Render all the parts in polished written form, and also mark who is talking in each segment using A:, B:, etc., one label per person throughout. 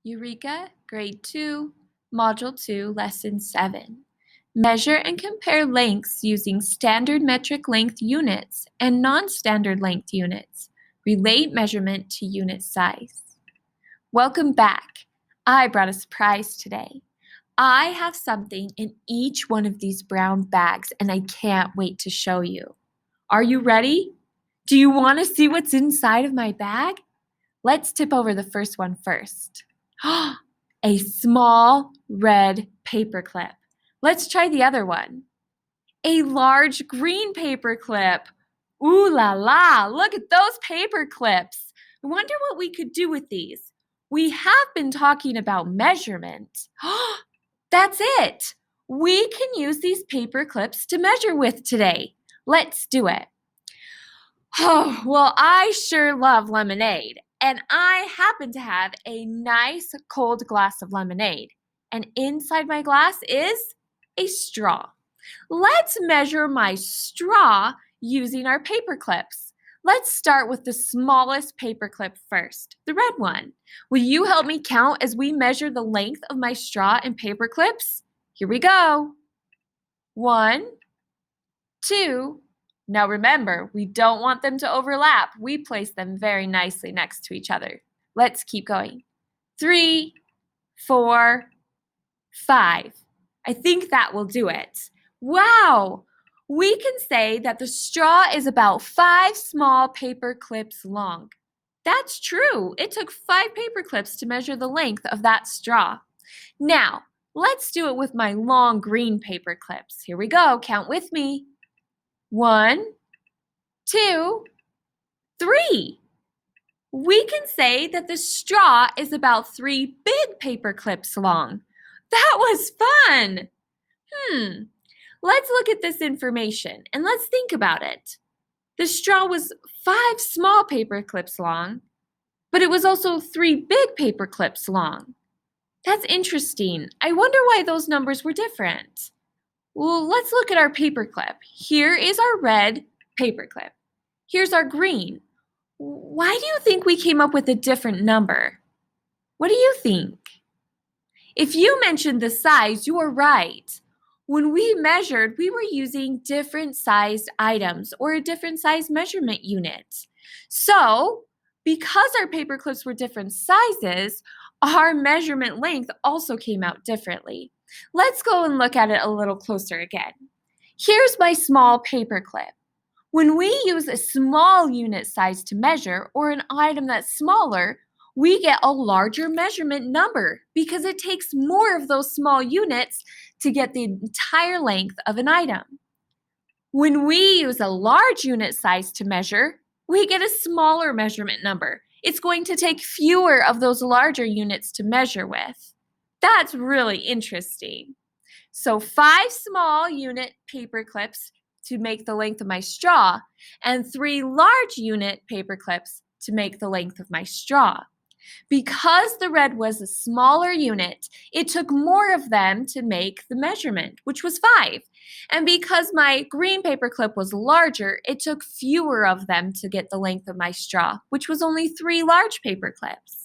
A: Eureka, Grade 2, Module 2, Lesson 7. Measure and compare lengths using standard metric length units and non-standard length units. Relate measurement to unit size. Welcome back. I brought a surprise today. I have something in each one of these brown bags, and I can't wait to show you. Are you ready? Do you want to see what's inside of my bag? Let's tip over the first one first. A small red paper clip. Let's try the other one. A large green paper clip. Ooh la la, look at those paper clips. I wonder what we could do with these. We have been talking about measurement. That's it. We can use these paper clips to measure with today. Let's do it. Oh, well, I sure love lemonade. And I happen to have a nice cold glass of lemonade. And inside my glass is a straw. Let's measure my straw using our paper clips. Let's start with the smallest paper clip first, the red one. Will you help me count as we measure the length of my straw and paper clips? Here we go. 1, 2. Now remember, we don't want them to overlap. We place them very nicely next to each other. Let's keep going. 3, 4, 5. I think that will do it. Wow! We can say that the straw is about 5 small paper clips long. That's true. It took 5 paper clips to measure the length of that straw. Now, let's do it with my long green paper clips. Here we go. Count with me. 1, 2, 3. We can say that the straw is about 3 big paper clips long. That was fun! Let's look at this information and let's think about it. The straw was 5 small paper clips long, but it was also 3 big paper clips long. That's interesting. I wonder why those numbers were different. Well, let's look at our paper clip. Here is our red paper clip. Here's our green. Why do you think we came up with a different number? What do you think? If you mentioned the size, you are right. When we measured, we were using different sized items or a different size measurement unit. So, because our paper clips were different sizes, our measurement length also came out differently. Let's go and look at it a little closer again. Here's my small paper clip. When we use a small unit size to measure or an item that's smaller, we get a larger measurement number because it takes more of those small units to get the entire length of an item. When we use a large unit size to measure, we get a smaller measurement number. It's going to take fewer of those larger units to measure with. That's really interesting. So 5 small unit paper clips to make the length of my straw, and 3 large unit paper clips to make the length of my straw. Because the red was a smaller unit, it took more of them to make the measurement, which was 5. And because my green paper clip was larger, it took fewer of them to get the length of my straw, which was only 3 large paper clips.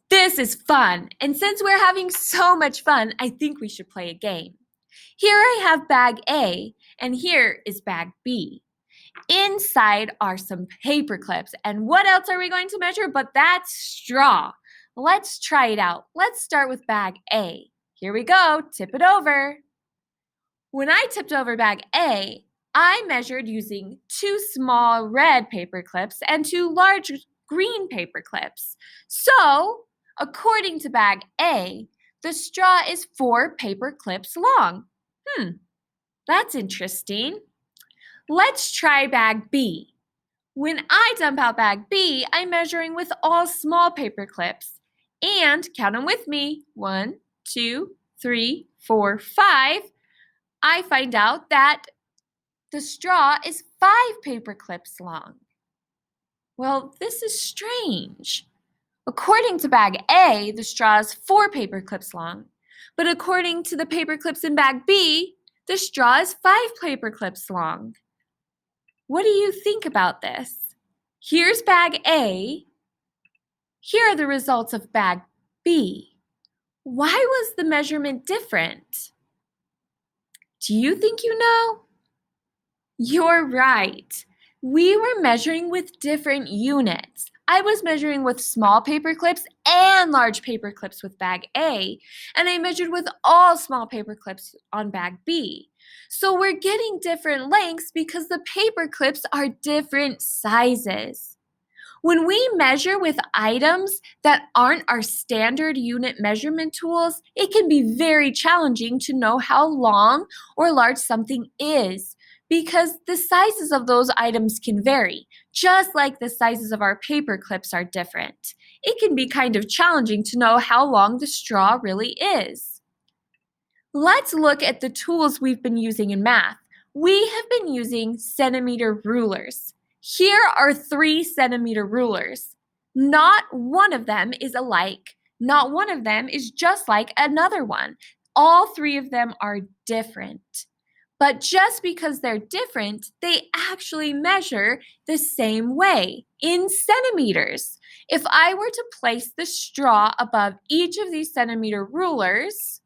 A: This is fun, and since we're having so much fun, I think we should play a game. Here I have bag A, and here is bag B. Inside are some paper clips, and what else are we going to measure but that straw? Let's try it out. Let's start with bag A. Here we go, tip it over. When I tipped over bag A, I measured using 2 small red paper clips and 2 large green paper clips. So, according to bag A, the straw is 4 paper clips long. That's interesting. Let's try bag B. When I dump out bag B, I'm measuring with all small paper clips. And count them with me. 1, 2, 3, 4, 5. I find out that the straw is 5 paper clips long. Well, this is strange. According to bag A, the straw is 4 paper clips long. But according to the paper clips in bag B, the straw is 5 paper clips long. What do you think about this? Here's bag A. Here are the results of bag B. Why was the measurement different? Do you think you know? You're right. We were measuring with different units. I was measuring with small paper clips and large paper clips with bag A, and I measured with all small paper clips on bag B. So we're getting different lengths because the paper clips are different sizes. When we measure with items that aren't our standard unit measurement tools, it can be very challenging to know how long or large something is because the sizes of those items can vary, just like the sizes of our paper clips are different. It can be kind of challenging to know how long the straw really is. Let's look at the tools we've been using in math. We have been using centimeter rulers. Here are 3 centimeter rulers. Not one of them is alike. Not one of them is just like another one. All 3 of them are different. But just because they're different, they actually measure the same way, in centimeters. If I were to place the straw above each of these centimeter rulers,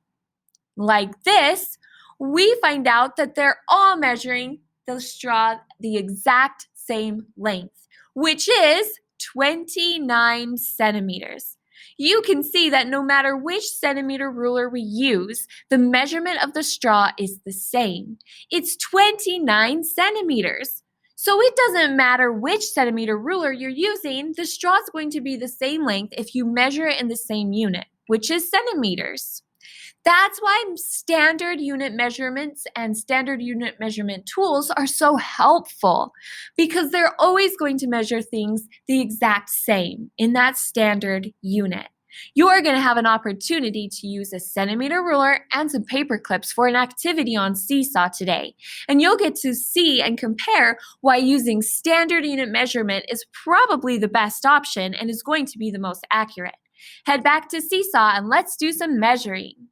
A: like this, we find out that they're all measuring the straw the exact same length, which is 29 centimeters. You can see that no matter which centimeter ruler we use, the measurement of the straw is the same. It's 29 centimeters. So it doesn't matter which centimeter ruler you're using, the straw is going to be the same length if you measure it in the same unit, which is centimeters. That's why standard unit measurements and standard unit measurement tools are so helpful because they're always going to measure things the exact same in that standard unit. You're going to have an opportunity to use a centimeter ruler and some paper clips for an activity on Seesaw today, and you'll get to see and compare why using standard unit measurement is probably the best option and is going to be the most accurate. Head back to Seesaw and let's do some measuring.